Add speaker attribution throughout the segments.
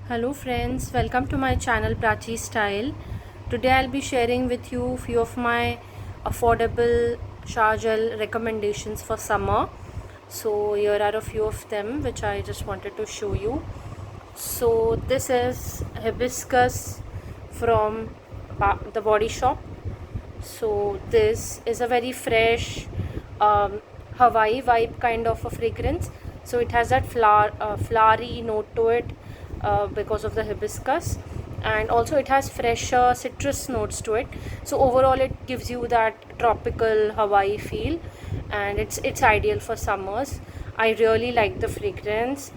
Speaker 1: Hello friends, welcome to my channel Prachi Style. Today I'll be sharing with you few of my affordable shower gel recommendations for summer. So here are a few of them which I just wanted to show you. So this is hibiscus from the Body Shop. So this is a very fresh Hawaii vibe kind of a fragrance. So it has that flowery note to it because of the hibiscus, and also it has fresher citrus notes to it. So overall it gives you that tropical Hawaii feel, and it's ideal for summers. I really like the fragrance,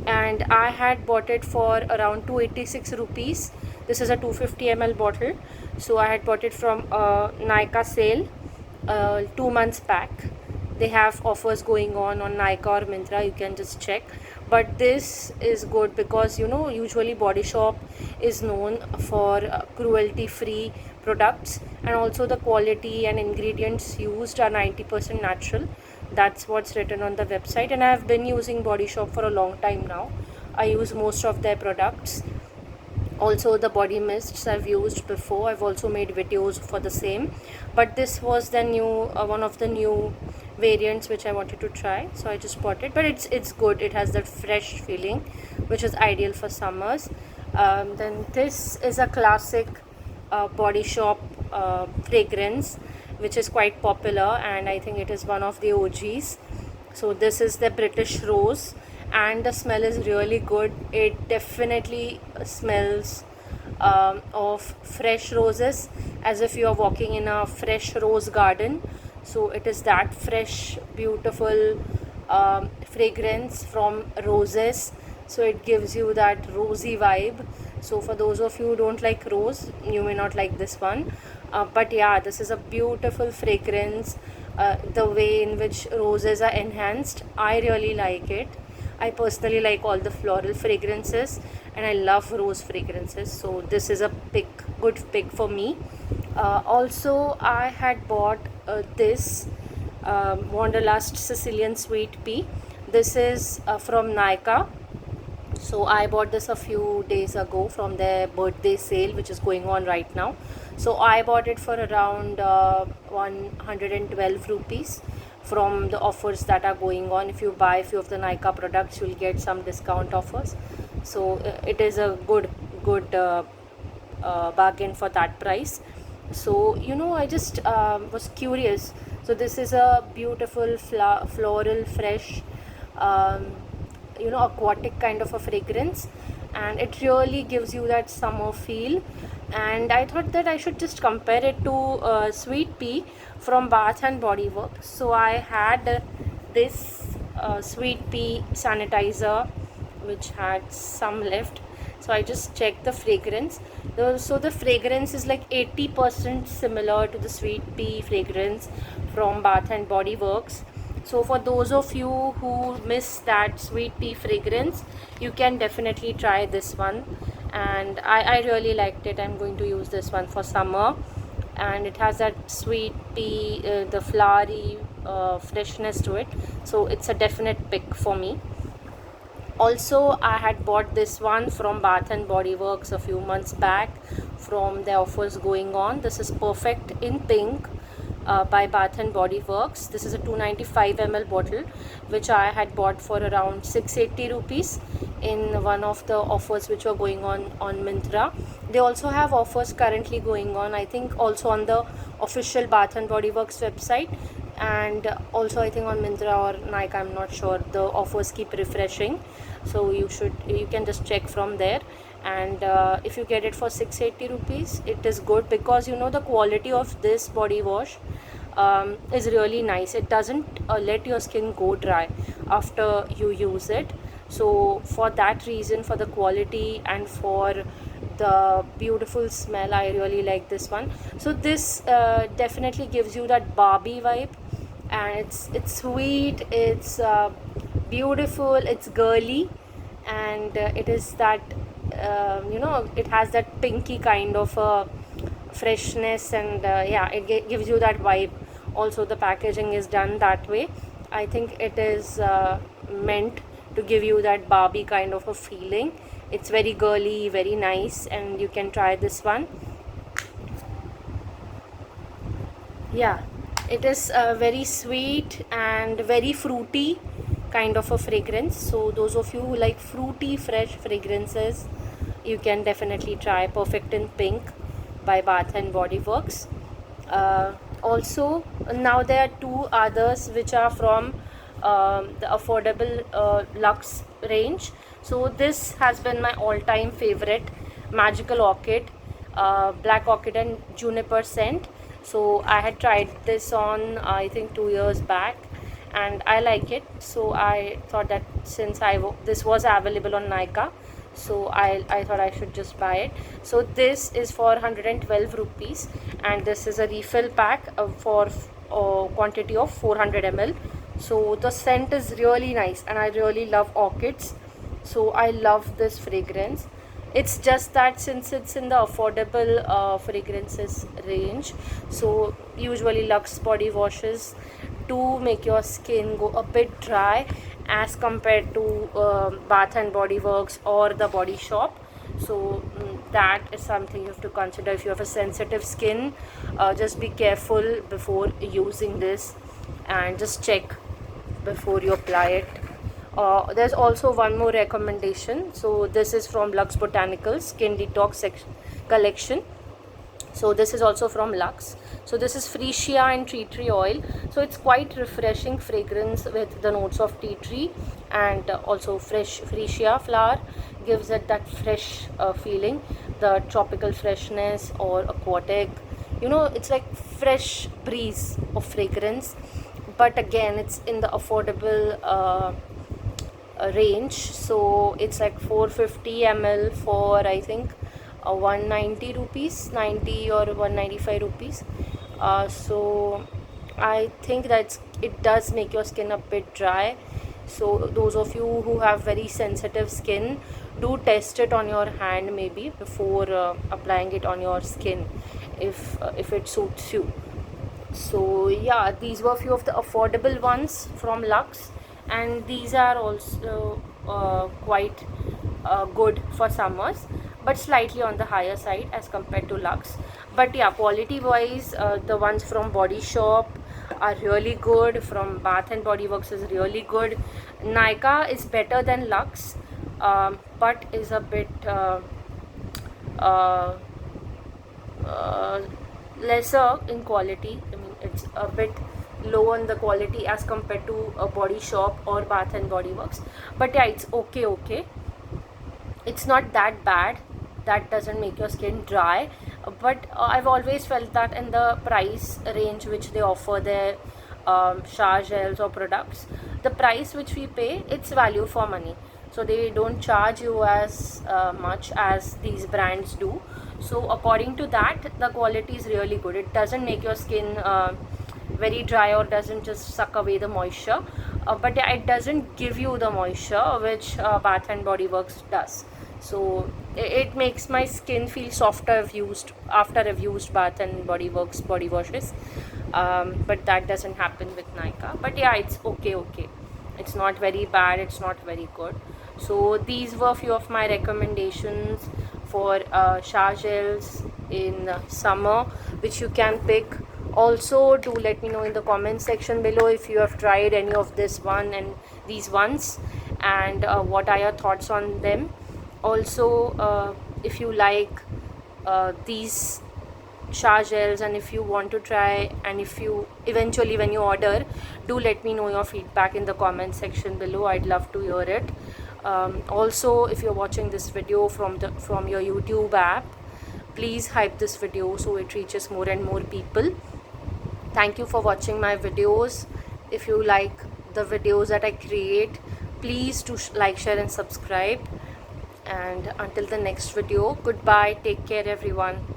Speaker 1: and I had bought it for around 286 rupees. This is a 250 ml bottle. So I had bought it from Nykaa sale 2 months back. They have offers going on Nykaa or Myntra, you can just check. But this is good because usually Body Shop is known for cruelty free products, and also the quality and ingredients used are 90% natural. That's what's written on the website, and I've been using Body Shop for a long time now. I use most of their products. Also the body mists I've used before. I've also made videos for the same, but this was the new one of the new variants which I wanted to try, so I just bought it. But it's good. It has that fresh feeling which is ideal for summers. Then this is a classic Body Shop fragrance which is quite popular, and I think it is one of the OGs. So this is the British Rose, and the smell is really good. It definitely smells of fresh roses, as if you are walking in a fresh rose garden. So it is that fresh, beautiful fragrance from roses. So it gives you that rosy vibe. So for those of you who don't like rose, you may not like this one. But yeah, this is a beautiful fragrance. The way in which roses are enhanced, I really like it. I personally like all the floral fragrances, and I love rose fragrances. So this is a good pick for me. Also, I had bought this Wanderlust Sicilian Sweet Pea. This is from Nykaa. So I bought this a few days ago from their birthday sale which is going on right now. So I bought it for around 112 rupees from the offers that are going on. If you buy a few of the Nykaa products, you'll get some discount offers. So it is a good bargain for that price. So I just was curious. So this is a beautiful floral fresh aquatic kind of a fragrance, and it really gives you that summer feel. And I thought that I should just compare it to Sweet Pea from Bath and Body Works. So I had this Sweet Pea sanitizer which had some left. So I just checked the fragrance. So the fragrance is like 80% similar to the Sweet Pea fragrance from Bath and Body Works. So for those of you who miss that Sweet Pea fragrance, you can definitely try this one, and I really liked it. I'm going to use this one for summer, and it has that sweet pea, the flowery freshness to it. So it's a definite pick for me. Also, I had bought this one from Bath and Body Works a few months back from the offers going on. This is Perfect in Pink by Bath and Body Works. This is a 295 ml bottle which I had bought for around 680 rupees in one of the offers which were going on Myntra. They also have offers currently going on, I think also on the official Bath and Body Works website, and also I think on Myntra or Nykaa, I'm not sure. The offers keep refreshing, so you can just check from there. And if you get it for 680 rupees, it is good because the quality of this body wash is really nice. It doesn't let your skin go dry after you use it. So for that reason, for the quality and for the beautiful smell, I really like this one. So this definitely gives you that Barbie vibe, and it's sweet, it's beautiful, it's girly, and it is that it has that pinky kind of freshness, and yeah, it gives you that vibe. Also the packaging is done that way. I think it is meant to give you that Barbie kind of a feeling, It's very girly, very nice, and you can try this one. Yeah, it is very sweet and very fruity kind of a fragrance. So those of you who like fruity fresh fragrances, you can definitely try Perfect in Pink by Bath and Body Works. Also, now there are two others which are from the affordable luxe range. So this has been my all-time favorite, Magical Orchid, Black Orchid and Juniper scent. So I had tried this on I think 2 years back, and I like it. So I thought that since this was available on Nykaa, so I thought I should just buy it. So this is for 112 rupees, and this is a refill pack for quantity of 400 ml. So the scent is really nice, and I really love orchids, so I love this fragrance. It's just that since it's in the affordable fragrances range, so usually Lux body washes do make your skin go a bit dry as compared to Bath and Body Works or the Body Shop. So that is something you have to consider. If you have a sensitive skin, just be careful before using this, and just check before you apply it. There's also one more recommendation. So this is from Lux Botanicals Skin Detox collection. So this is also from Lux. So this is freesia and tea tree oil. So it's quite refreshing fragrance with the notes of tea tree, and also fresh freesia flower gives it that fresh feeling, the tropical freshness or aquatic. It's like fresh breeze of fragrance, but again it's in the affordable range. So it's like 450 ml for I think 190 rupees, 90 or 195 rupees. So I think that it does make your skin a bit dry. So those of you who have very sensitive skin, do test it on your hand maybe before applying it on your skin, if it suits you. So yeah, these were a few of the affordable ones from Lux, and these are also quite good for summers, but slightly on the higher side as compared to Lux. But yeah, quality wise, the ones from Body Shop are really good, from Bath and Body Works is really good. Nykaa is better than Lux, but is a bit uh, lesser in quality. I mean, it's a bit low on the quality as compared to a Body Shop or Bath and Body Works. But yeah, it's okay. It's not that bad. That doesn't make your skin dry. But I've always felt that in the price range which they offer their shower gels or products, the price which we pay, it's value for money. So they don't charge you as much as these brands do. So according to that, the quality is really good. It doesn't make your skin very dry, or doesn't just suck away the moisture, but it doesn't give you the moisture which Bath and Body Works does. So it makes my skin feel softer after I've used Bath and Body Works body washes, but that doesn't happen with Nykaa. But yeah, it's okay. It's not very bad, it's not very good. So these were a few of my recommendations for shower gels in summer, which you can pick. Also, do let me know in the comment section below if you have tried any of this one and these ones, and what are your thoughts on them. Also, if you like these shower gels, and if you want to try, and if you eventually when you order, do let me know your feedback in the comment section below. I'd love to hear it. Also, if you're watching this video from your YouTube app, please hype this video so it reaches more and more people. Thank you for watching my videos. If you like the videos that I create, please do like, share and subscribe. And until the next video, goodbye, take care everyone.